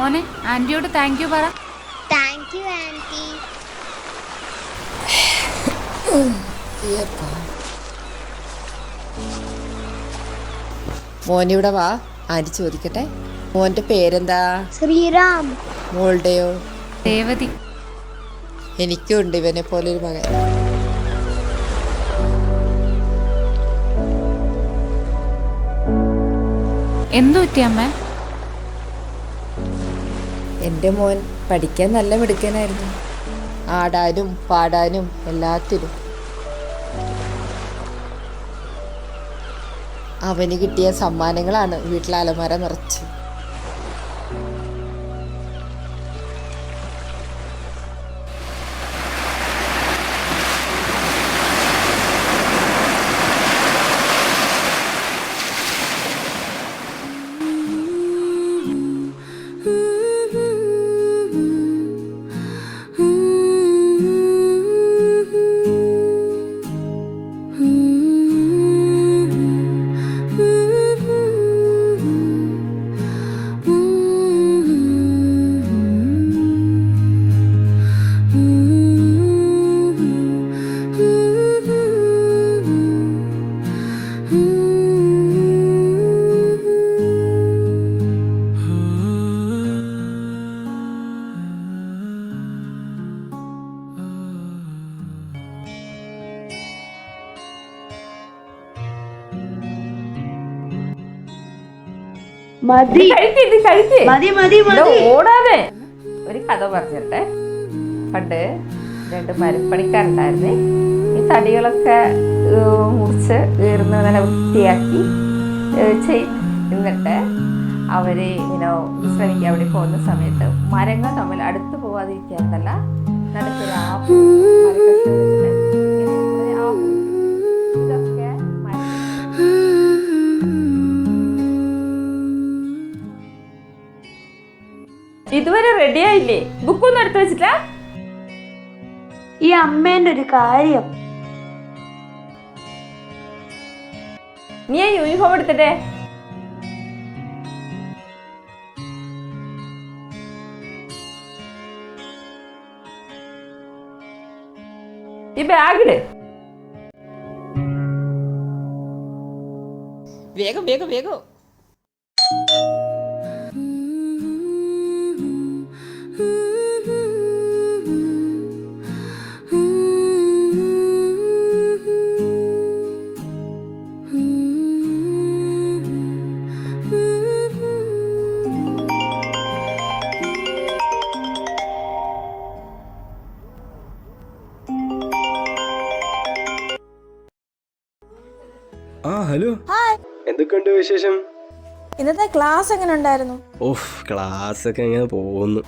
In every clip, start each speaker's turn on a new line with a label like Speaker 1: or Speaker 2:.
Speaker 1: മോനെ ആന്റിയോട് thank you പറ.
Speaker 2: Thank you aunty.
Speaker 3: മോനിവിടെ വാ, ആന്റി ചോദിക്കട്ടെ. മോന്റെ പേരെന്താ?
Speaker 2: ശ്രീറാം.
Speaker 3: മോളുടെയോ?
Speaker 1: രേവതി.
Speaker 3: എനിക്കും ഉണ്ട് ഇവനെ പോലെ ഒരു മകൻ.
Speaker 1: എന്തു പറ്റി അമ്മ?
Speaker 3: എൻ്റെ മോൻ പഠിക്കാൻ നല്ല മിടുക്കനായിരുന്നു, ആടാനും പാടാനും എല്ലാത്തിനും. അവന് കിട്ടിയ സമ്മാനങ്ങളാണ് വീട്ടിലെ അലമാര നിറച്ചു.
Speaker 4: ഓടാതെ ഒരു കഥ പറഞ്ഞിട്ടെ. പണ്ട് 2 മരപ്പണിക്കാരുണ്ടായിരുന്നേ. ഈ തടികളൊക്കെ മുറിച്ച് ഉയർന്ന് നല്ല വൃത്തിയാക്കി എന്നിട്ട് അവര് ഇങ്ങനെ വിശ്രമിക്കാൻ അവിടെ പോകുന്ന സമയത്ത് മരങ്ങൾ തമ്മിൽ അടുത്ത് പോവാതിരിക്കാന്നല്ല, നടുക്കൊരു ആപ്പ് മരക്കഷ്ണം വെച്ചിട്ട് ഇതൊക്കെ ഇതുവരെ റെഡി ആയില്ലേ? ബുക്കൊന്നും എടുത്തു വെച്ചില്ല?
Speaker 5: ഈ അമ്മേന്റെ ഒരു കാര്യം.
Speaker 4: നീ യൂണിഫോം എടുത്തിട്ടെ. ഈ ബാഗിട്.
Speaker 3: വേഗം വേഗം വേഗം.
Speaker 6: ഹലോ, എന്തൊക്കെയുണ്ട് വിശേഷം?
Speaker 5: ഇന്നത്തെ ക്ലാസ് എങ്ങനെ ഉണ്ടായിരുന്നു?
Speaker 6: ഓഫ്, ക്ലാസ് ഒക്കെ എങ്ങനെ പോകുന്നു?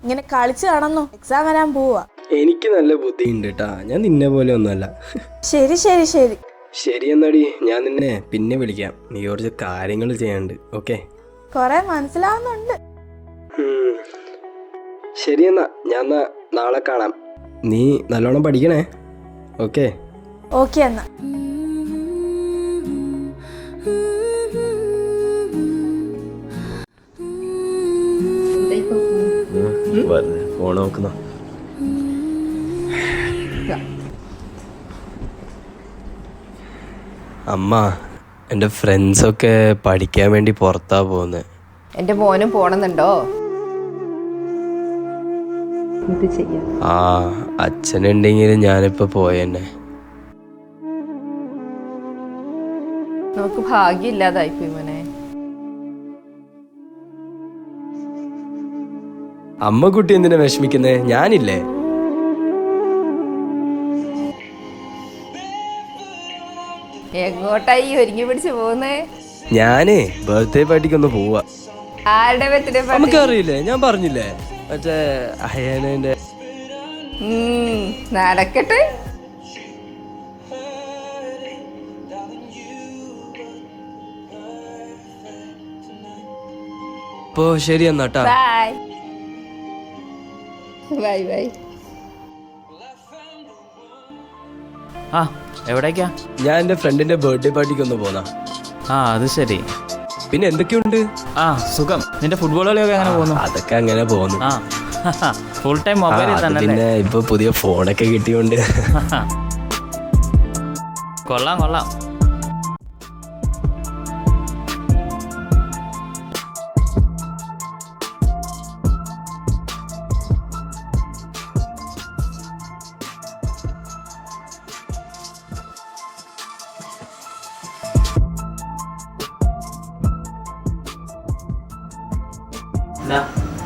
Speaker 5: ഇങ്ങനെ കളിച്ച് കാണുന്നു. എക്സാം വരാൻ പോവാ.
Speaker 6: എനിക്ക് നല്ല ബുദ്ധിയുണ്ട് കേട്ടാ, ഞാൻ നിന്നെ പോലെ ഒന്നുമല്ല.
Speaker 5: ശരി ശരി ശരി
Speaker 6: ശരി എന്നാടി, ഞാൻ നിന്നെ പിന്നെ വിളിക്കാം. നീ കുറച്ച് കാര്യങ്ങൾ ചെയ്യാനുണ്ട്. ഓക്കെ?
Speaker 5: കൊറേ മനസ്സിലാവുന്നുണ്ട്.
Speaker 6: ശരി എന്നാ, ഞാൻ നാളെ കാണാം. നീ നല്ലോണം പഠിക്കണേ. ഓക്കെ?
Speaker 5: ഓക്കെ എന്നാ.
Speaker 6: ഫോൺ നോക്കുന്ന അമ്മ, എൻ്റെ ഫ്രണ്ട്സൊക്കെ പഠിക്കാൻ വേണ്ടി പുറത്താ പോകുന്നത്.
Speaker 3: എൻ്റെ മോനും പോണമെന്നുണ്ടോ? ഇത് ചെയ്യാം.
Speaker 6: അച്ഛനുണ്ടെങ്കിലും ഞാനിപ്പോ പോയെന്നെ.
Speaker 3: നമുക്ക് ഭാഗ്യമില്ലാതായിപ്പോയി മോനെ.
Speaker 6: അമ്മ കുട്ടി എന്തിനാ വിഷമിക്കുന്നേ? ഞാനില്ലേ?
Speaker 4: എങ്ങോട്ടായി ഒരുങ്ങി പിടിച്ച് പോകുന്നേ?
Speaker 6: ഞാനേ ബർത്ത്ഡേ പാർട്ടിക്കൊന്ന് പോവാ.
Speaker 4: ആരുടെ ബർത്ത്ഡേ പാർട്ടി?
Speaker 6: നമുക്കറിയില്ലേ, ഞാൻ പറഞ്ഞില്ലേ, മറ്റേ അഹ്യാനേന്റെ.
Speaker 4: നടക്കട്ടെ.
Speaker 6: അപ്പോ ശരി എന്നാട്ടാ.
Speaker 4: Bye bye bye.
Speaker 7: എവിടേക്കാ?
Speaker 6: ഞാൻ എൻ്റെ ഫ്രണ്ടിന്റെ ബർത്ത്ഡേ പാർട്ടിക്ക് ഒന്ന് പോന്നാ.
Speaker 7: അത് ശരി.
Speaker 6: പിന്നെ എന്തൊക്കെയുണ്ട്?
Speaker 7: സുഖം. നിന്റെ ഫുട്ബോൾ കളിയൊക്കെ എങ്ങനെ പോകുന്നു?
Speaker 6: അതൊക്കെ അങ്ങനെ പോകുന്നു.
Speaker 7: ഫുൾ ടൈം മൊബൈലിൽ തന്നെ.
Speaker 6: പിന്നെ ഇപ്പൊ പുതിയ ഫോണൊക്കെ കിട്ടിയോണ്ട്.
Speaker 7: കൊള്ളാം കൊള്ളാം.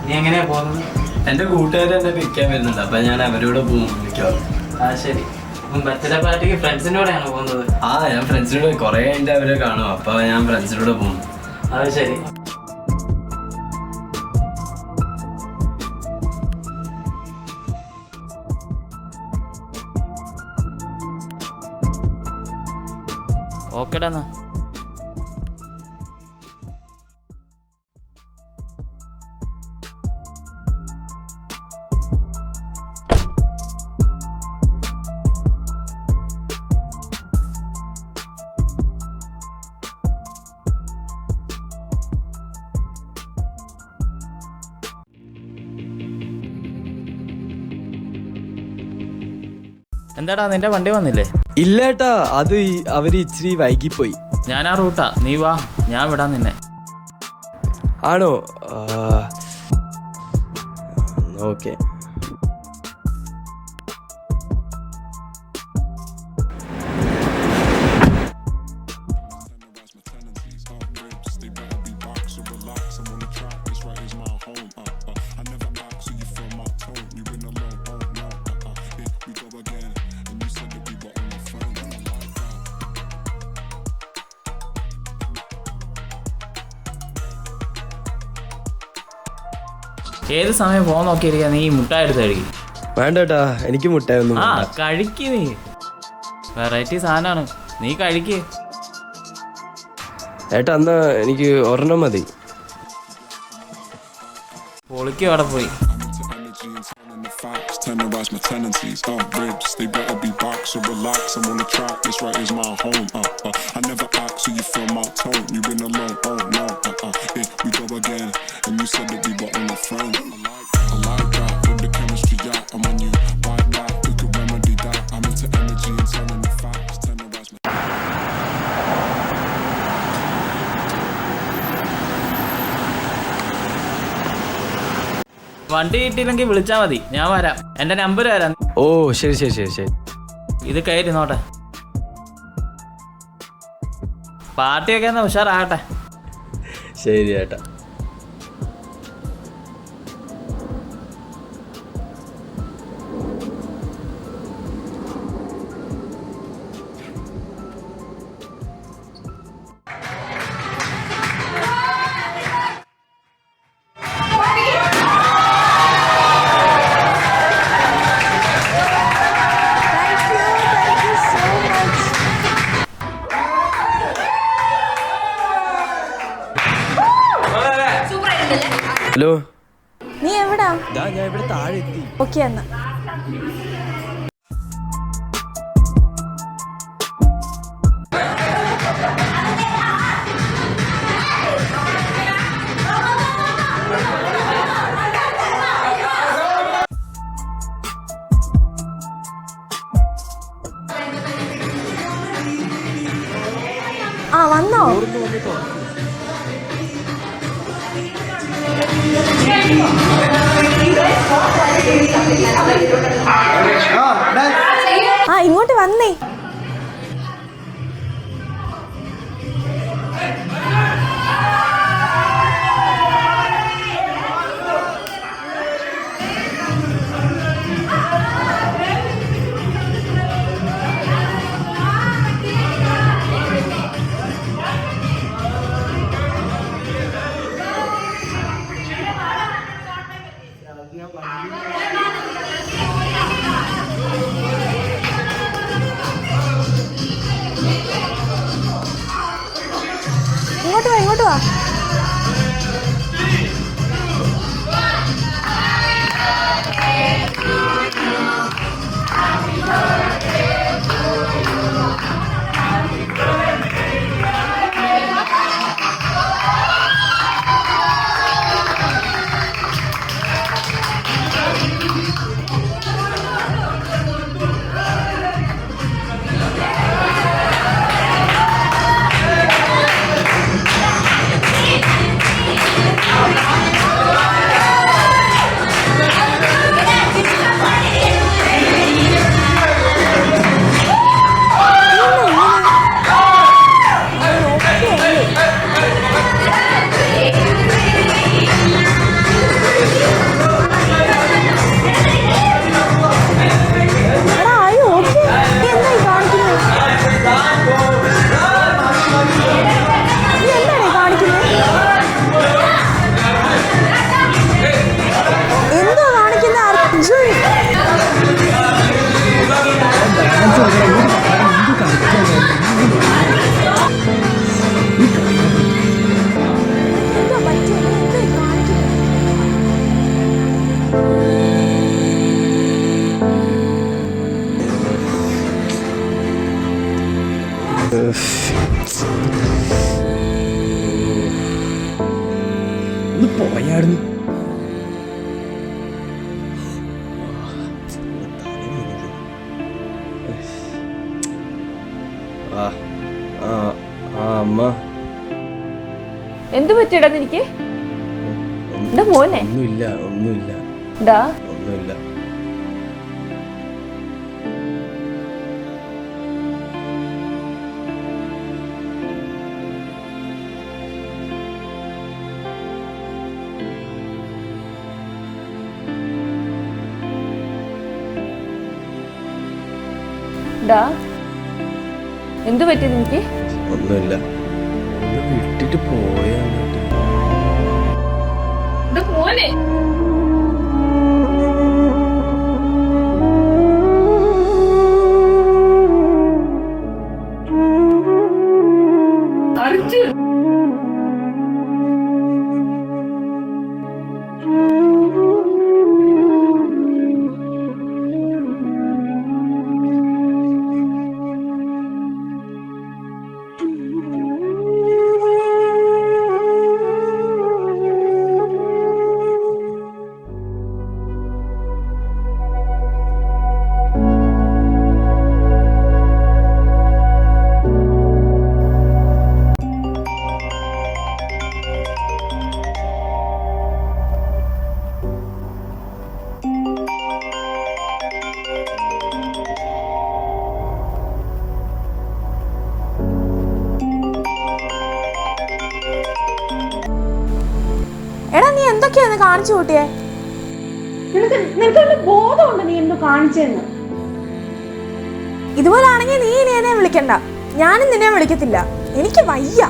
Speaker 7: നീ എങ്ങനെയാ പോകുന്നത്?
Speaker 6: എന്റെ കൂട്ടുകാർ എന്നെ പിരിക്കാൻ വരുന്നുണ്ട്, അപ്പൊ ഞാൻ അവരോട് പോകും.
Speaker 7: ശരി. ബർത്ത്ഡേ പാർട്ടിക്ക് ഫ്രണ്ട്സിൻ്റെ കൂടെയാണ് പോകുന്നത്?
Speaker 6: ഞാൻ ഫ്രണ്ട്സിനോട് കുറെ കഴിഞ്ഞിട്ട് അവരെ കാണും, അപ്പൊ ഞാൻ ഫ്രണ്ട്സിനോട് പോകും.
Speaker 7: അത് ശരി. ഓക്കെടാ എന്നാ. എന്താടാ നിന്റെ വണ്ടി വന്നില്ലേ?
Speaker 6: ഇല്ലേട്ടാ, അത് അവര് ഇച്ചിരി വൈകിപ്പോയി.
Speaker 7: ഞാൻ ആ റൂട്ടാ, നീ വാ, ഞാൻ വിടാൻ നിന്നെ.
Speaker 6: ആണോ? ഓക്കെ.
Speaker 7: ഏത് സമയം ഫോൺ നോക്കിയിരിക്കാ? നീ മുട്ടായി എടുത്ത് കഴിക്കും.
Speaker 6: വേണ്ടേട്ടാ, എനിക്ക് മുട്ടായൊന്നും
Speaker 7: കഴിക്ക്. നീ വെറൈറ്റി സാധനമാണ്, നീ കഴിക്ക്.
Speaker 6: ഏട്ടാ, എന്നാ എനിക്ക് ഒരെണ്ണം മതി.
Speaker 7: പൊളിക്ക് അവിടെ പോയി.
Speaker 8: Tenderize my tendencies, ribs, they better be boxed or relax. I'm on the track, this right is my home. I never act, so you feel my tone. You've been alone, oh no. We go again, and you said that we were only friends. I like that, with the chemistry, yeah. I'm on you, like that, we could remedy that. I'm into energy and telling the facts. Tenderize my
Speaker 7: വണ്ടി കിട്ടിയില്ലെങ്കിൽ വിളിച്ചാ മതി, ഞാൻ വരാം. എന്റെ number തരാം.
Speaker 6: ഓ ശരി ശരി ശരി ശരി.
Speaker 7: ഇത് കയറിന്നോട്ടെ. പാർട്ടിയൊക്കെ എന്നാ ഉഷാറാകട്ടെ.
Speaker 6: ശരി ഏട്ടാ. ഹലോ,
Speaker 5: നീ എവിടാ?
Speaker 6: ഞാൻ ഇവിടെ താഴെ എത്തി.
Speaker 5: ഓക്കെ എന്നാ. വന്നോ? ഇങ്ങോട്ട് വന്നേ. ഇങ്ങോട്ട് വാ.
Speaker 6: ഒന്ന് പോയായിരുന്നു. അമ്മ
Speaker 4: എന്തു പറ്റിയടാ നിനക്ക്? എന്താ മോനെ?
Speaker 6: ഒന്നുമില്ല ഒന്നുമില്ല
Speaker 4: എന്താ?
Speaker 6: ഒന്നുമില്ല.
Speaker 4: എന്താ? എന്തു പറ്റി നിനക്ക്?
Speaker 6: ഒന്നുമില്ല. ഒന്ന് വിട്ടിട്ട് പോയാ
Speaker 4: മോനെ
Speaker 5: എടാ നീ എന്തൊക്കെയാന്ന് കാണിച്ചു കൂട്ടിയേ? നിനക്ക് ബോധമുണ്ട് നീ എന്തോ കാണിച്ചെന്ന്? ഇതുപോലാണെങ്കിൽ നീ ഇനി എന്നെ വിളിക്കണ്ട, ഞാനും നിന്നെ വിളിക്കത്തില്ല. എനിക്ക് വയ്യ.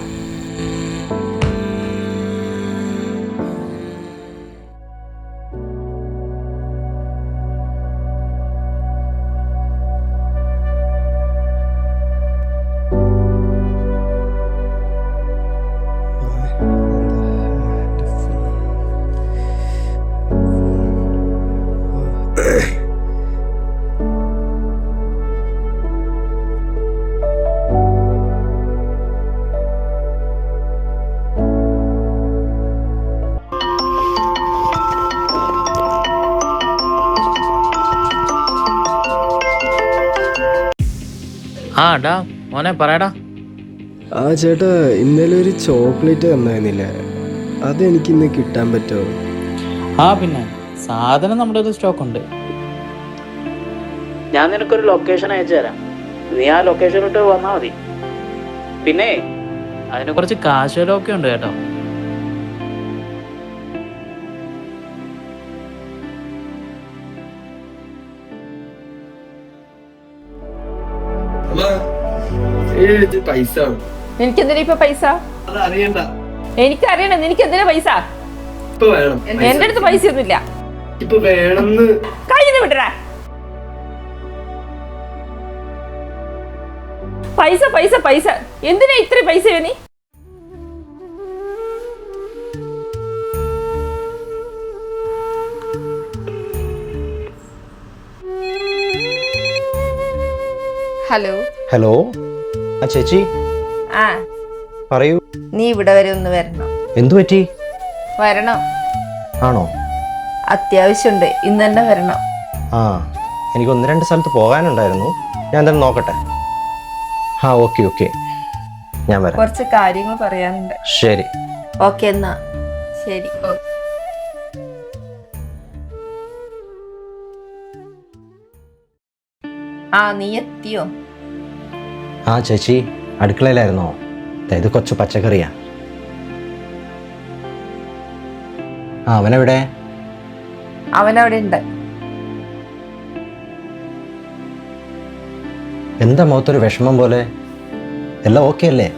Speaker 7: ആ ഡാ മോനെ പറയടാ.
Speaker 6: ആ ചേട്ടാ, ഇന്നലെ ഒരു ചോക്ലേറ്റ് തന്നായിരുന്നില്ലേ, അതെനിക്കിന്ന് കിട്ടാൻ പറ്റുമോ?
Speaker 7: ആ പിന്നെ സാധനം നമ്മുടെ ഒരു സ്റ്റോക്ക് ഉണ്ട്. ഞാൻ നിനക്കൊരു ലൊക്കേഷൻ അയച്ചു തരാം, നീ ആ ലൊക്കേഷനിലോട്ട് വന്നാൽ മതി. പിന്നെ അതിന് കുറച്ച് കാശുകളൊക്കെ ഉണ്ട് കേട്ടോ.
Speaker 6: പൈസ
Speaker 4: എനിക്കെന്തിനാ ഇപ്പൊ പൈസ?
Speaker 6: അറിയണ്ട.
Speaker 4: എനിക്കറിയണം, നിനക്ക് എന്തിനാ പൈസ?
Speaker 6: ഇപ്പൊ വേണം.
Speaker 4: എന്റെ അടുത്ത് പൈസ ഒന്നുമില്ല.
Speaker 6: ഇപ്പൊ വേണമെന്ന്.
Speaker 4: കയ്യിൽ വിടരാ. പൈസ പൈസ പൈസ എന്തിനാ ഇത്രയും പൈസ നീ? ഹലോ
Speaker 9: ഹലോ, ആ ചേച്ചി
Speaker 4: ആ
Speaker 9: പറയൂ.
Speaker 4: നീ ഇവിടെ വരെ ഒന്ന് വരണം.
Speaker 9: എന്തു പറ്റി?
Speaker 4: വരണം,
Speaker 9: ആണോ?
Speaker 4: അത്യാവശ്യമുണ്ട്, ഇന്ന് തന്നെ വരണം.
Speaker 9: ആ, എനിക്ക് 1-2 സ്ഥലത്ത് പോകാനുണ്ടായിരുന്നു, ഞാൻ എന്തായാലും നോക്കട്ടെ. ആ ഓക്കെ ഓക്കെ, ഞാൻ വരാം.
Speaker 4: കുറച്ച് കാര്യങ്ങൾ പറയാനുണ്ട്.
Speaker 9: ശരി
Speaker 4: ഓക്കെ എന്നാ ശരി. ആ നീ എത്തിയോ?
Speaker 9: ആ ചേച്ചി അടുക്കളയിലായിരുന്നോ? ഇത് കൊച്ചു പച്ചക്കറിയാ. ആ അവനെവിടെ?
Speaker 4: അവനവിടെ ഉണ്ട്.
Speaker 9: എന്താ മുഖത്തൊരു വിഷമം പോലെ? എല്ലാം ഓക്കെ അല്ലേ?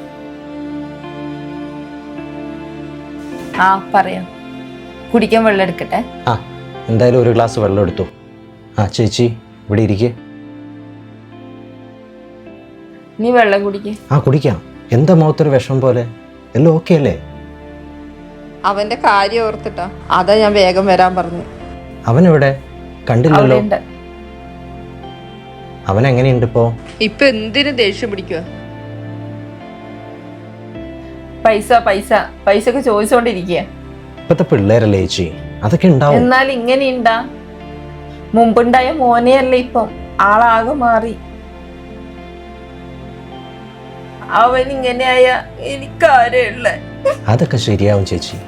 Speaker 4: ആ പറയാം. കുടിക്കാൻ വെള്ളം എടുക്കട്ടെ?
Speaker 9: ആ എന്തായാലും ഒരു ഗ്ലാസ് വെള്ളം എടുത്തു. ആ ചേച്ചി ഇവിടെ ഇരിക്കേ.
Speaker 4: നീ വെള്ളം കുടിക്കേ.
Speaker 9: ആ കുടിക്കാം. എന്താ മുഖത്തൊരു വിഷമം പോലെ? എല്ലാം ഓക്കെ അല്ലേ?
Speaker 4: അവന്റെ കാര്യം ഓർത്തിട്ടാ, അതാ ഞാൻ വേഗം വരാൻ പറഞ്ഞു.
Speaker 9: അവനെവിടെ? കണ്ടില്ലല്ലോ.
Speaker 4: ഉണ്ട്.
Speaker 9: അവൻ എങ്ങനെയുണ്ട് ഇപ്പോ?
Speaker 4: ഇപ്പൊ എന്തിനു ദേഷ്യം പിടിക്കുക? പൈസ പൈസ പൈസ ഒക്കെ ചോദിച്ചോണ്ടിരിക്കുക.
Speaker 9: ഇപ്പത്തെ പിള്ളേരല്ലേ ചേച്ചി, അതൊക്കെ ഉണ്ടാവും.
Speaker 4: എന്നാൽ ഇങ്ങനെയുണ്ടാ? മുമ്പുണ്ടായ മോനെയല്ലേ ഇപ്പം, ആളാകെ മാറി. അവൻ ഇങ്ങനെയായ എനിക്കാരുള്ള.
Speaker 9: അതൊക്കെ ശരിയാവും ചേച്ചി,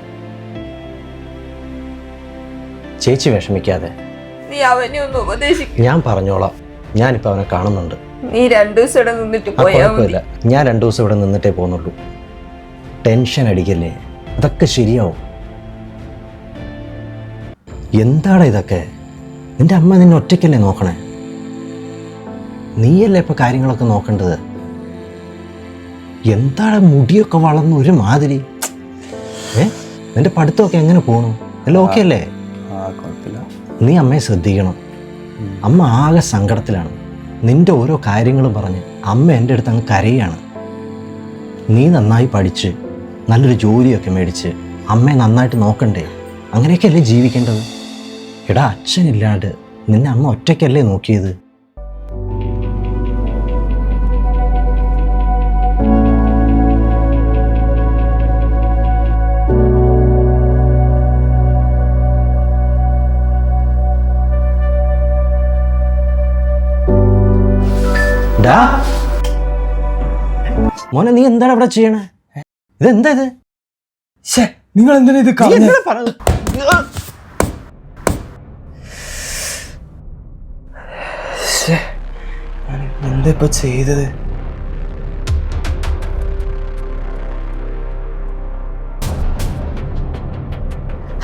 Speaker 9: ചേച്ചി വിഷമിക്കാതെ.
Speaker 4: നീ അവനെ ഒന്ന് ഉപദേശിക്കും.
Speaker 9: ഞാൻ പറഞ്ഞോളാം, ഞാനിപ്പോ അവനെ കാണുന്നുണ്ട്.
Speaker 4: നീ 2 ദിവസം ഇവിടെ നിന്നിട്ട് പോയാ മതി.
Speaker 9: കുഴപ്പമില്ല, ഞാൻ 2 ദിവസം ഇവിടെ നിന്നിട്ടേ പോകുന്നുള്ളൂ. ടെൻഷൻ അടിക്കല്ലേ, അതൊക്കെ ശരിയാവും. എന്താടാ ഇതൊക്കെ? നിന്റെ അമ്മ നിന്നെ ഒറ്റയ്ക്കല്ലേ നോക്കണേ? നീയല്ലേ ഇപ്പൊ കാര്യങ്ങളൊക്കെ നോക്കേണ്ടത്. എന്താടാ മുടിയൊക്കെ വളർന്നു ഒരു മാതിരി? നിന്റെ പഠിത്തമൊക്കെ എങ്ങനെ പോണു? എല്ലാം ഓക്കെ അല്ലേ? നീ അമ്മയെ ശ്രദ്ധിക്കണം. അമ്മ ആകെ സങ്കടത്തിലാണ്. നിന്റെ ഓരോ കാര്യങ്ങളും പറഞ്ഞ് അമ്മ എൻ്റെ അടുത്ത് അങ്ങ് കരയാണ്. നീ നന്നായി പഠിച്ച് നല്ലൊരു ജോലിയൊക്കെ മേടിച്ച് അമ്മയെ നന്നായിട്ട് നോക്കണ്ടേ? അങ്ങനെയൊക്കെയല്ലേ ജീവിക്കേണ്ടത്. എടാ, അച്ഛനില്ലാണ്ട് നിന്നെ അമ്മ ഒറ്റയ്ക്കല്ലേ നോക്കിയത്? മോനെ, നീ എന്താണ് അവിടെ ചെയ്യണേ? ഇതെന്താ ഇത്?
Speaker 6: നിങ്ങൾ എന്തിനാ ഇത് എന്താ ഇപ്പൊ ചെയ്തത്?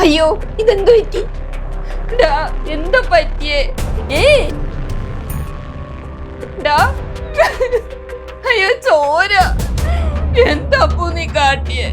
Speaker 4: അയ്യോ, ഇതെന്തോ പറ്റി? എന്താ പറ്റിയേ? അയ്യോ, ചോര. എന്താ നീ കാട്ടിയേ?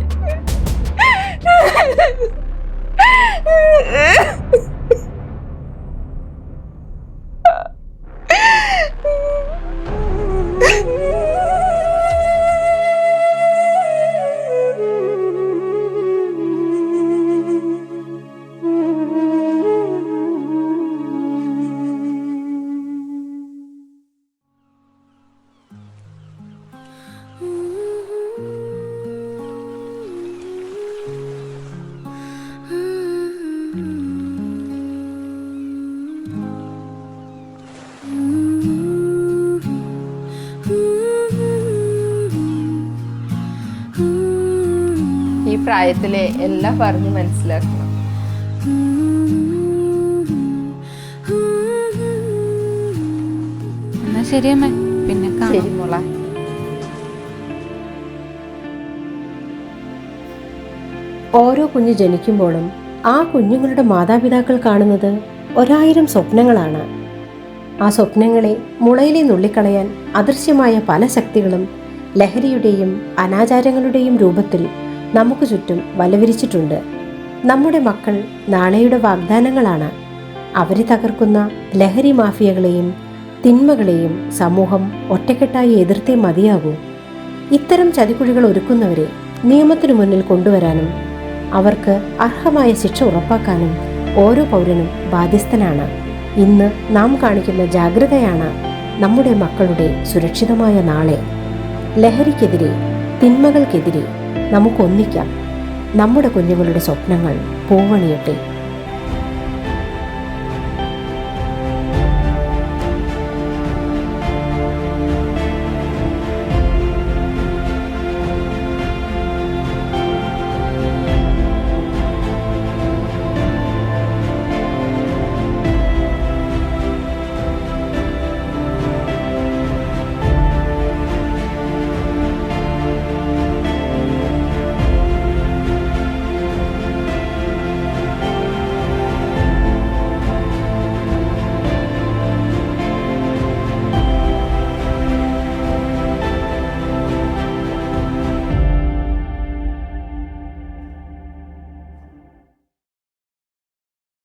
Speaker 4: ഈ പ്രായത്തിലെ എല്ലാം പറഞ്ഞ് മനസ്സിലാക്കണം.
Speaker 1: എന്നാ ശരിയമ്മേ, പിന്നെ
Speaker 4: ശരി മോളെ.
Speaker 10: ഓരോ കുഞ്ഞ് ജനിക്കുമ്പോഴും ആ കുഞ്ഞുങ്ങളുടെ മാതാപിതാക്കൾ കാണുന്നത് 1000 സ്വപ്നങ്ങളാണ്. ആ സ്വപ്നങ്ങളെ മുളയിലെ നുള്ളിക്കളയാൻ അദൃശ്യമായ പല ശക്തികളും ലഹരിയുടെയും അനാചാരങ്ങളുടെയും രൂപത്തിൽ നമുക്ക് ചുറ്റും വലവിരിച്ചിട്ടുണ്ട്. നമ്മുടെ മക്കൾ നാളെയുടെ വാഗ്ദാനങ്ങളാണ്. അവരെ തകർക്കുന്ന ലഹരി മാഫിയകളെയും തിന്മകളെയും സമൂഹം ഒറ്റക്കെട്ടായി എതിർത്തേ മതിയാകൂ. ഇത്തരം ചതിക്കുഴികൾ ഒരുക്കുന്നവരെ നിയമത്തിനു മുന്നിൽ കൊണ്ടുവരാനും അവർക്ക് അർഹമായ ശിക്ഷ ഉറപ്പാക്കാനും ഓരോ പൗരനും ബാധ്യസ്ഥനാണ്. ഇന്ന് നാം കാണിക്കുന്ന ജാഗ്രതയാണ് നമ്മുടെ മക്കളുടെ സുരക്ഷിതമായ നാളെ. ലഹരിക്കെതിരെ, തിന്മകൾക്കെതിരെ നമുക്കൊന്നിക്കാം. നമ്മുടെ കുഞ്ഞുങ്ങളുടെ സ്വപ്നങ്ങൾ പൂവണിയട്ടെ.